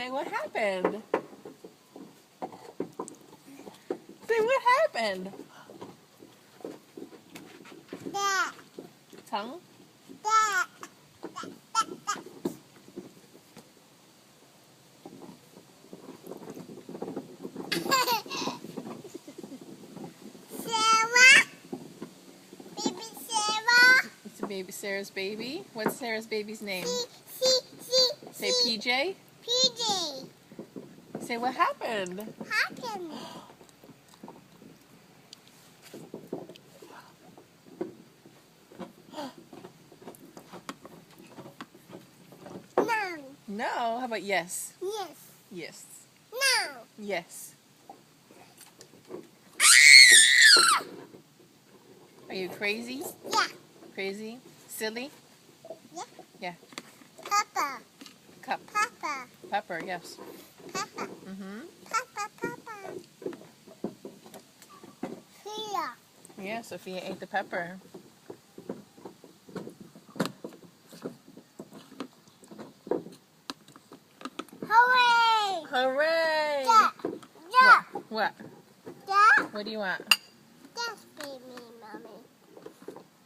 Say what happened. Say what happened. That. Tongue? That. Sarah? Baby Sarah? It's a baby, Sarah's baby. What's Sarah's baby's name? Say PJ. PJ. Say what happened. Happened. No. No. How about yes? Yes. Yes. No. Yes. Are you crazy? Yeah. Crazy? Silly? Yeah. Yeah. Papa. Cup. Papa. Pepper, yes. Papa. Papa. Papa. Here. Yeah, Sophia ate the pepper. Hooray! Hooray! Yeah. Yeah. What? Yeah. What do you want? That's baby, mommy.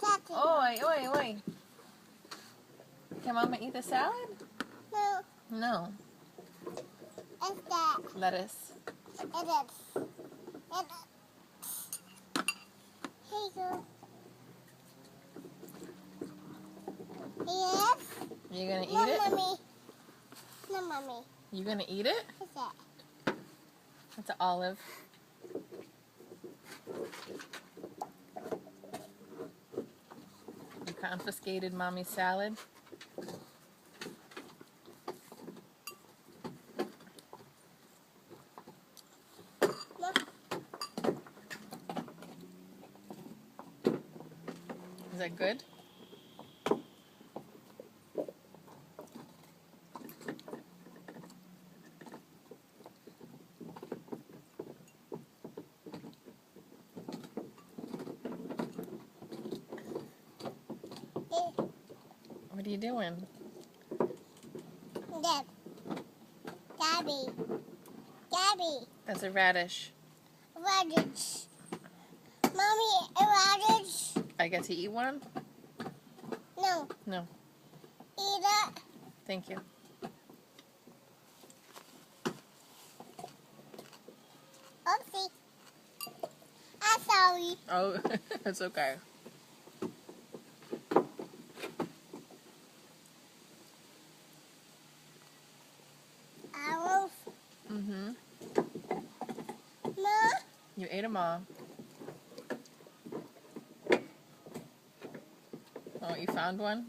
That's it. Oi, oi, oi. Can Mama eat the salad? No. No. It's that. Lettuce. It is. It is. Here you go. Yes. You gonna eat No, it? mommy. No, mommy. You gonna eat it? What's that? It's an olive. You confiscated Mommy's salad. No. Is that good? What are you doing? Deb. Gabby. Gabby. That's a radish. Radish. Mommy, a radish? I get to eat one? No. No. Eat it. Thank you. Oopsie. I'm sorry. Oh, it's okay. Arrows. Mm-hmm. No. You ate them all. Oh, you found one?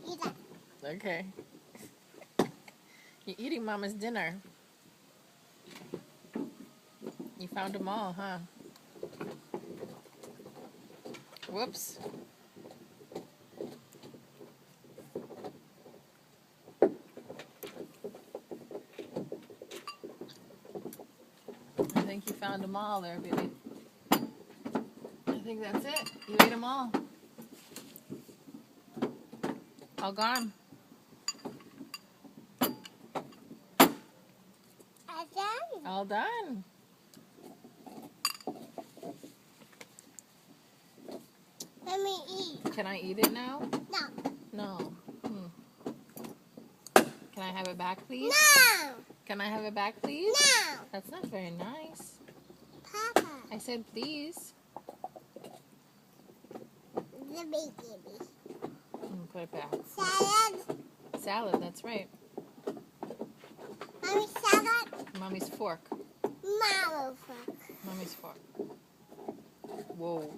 Eat it. Okay. You're eating Mama's dinner. You found them all, huh? Whoops. I think you found them all there, baby. I think that's it. You ate them all. All gone. I'm done. All done. Let me eat. Can I eat it now? No. No. Can I have it back, please? No. Can I have it back, please? No. That's not very nice. Papa. I said please. The baby. Put it back. Salad. Salad, that's right. Mommy, salad. Mommy's fork. Mama fork. Mommy's fork. Whoa.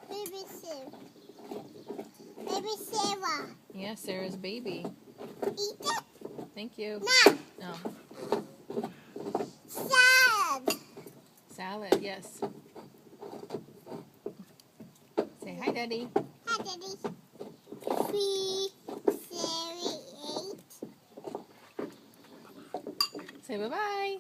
Baby Sarah. Baby Sarah. Yeah, Sarah's baby. Eat it. Thank you. No. No. Salad. Salad, yes. Say hi, Daddy. Hi, Daddy. 3, 7, 8. Say bye-bye.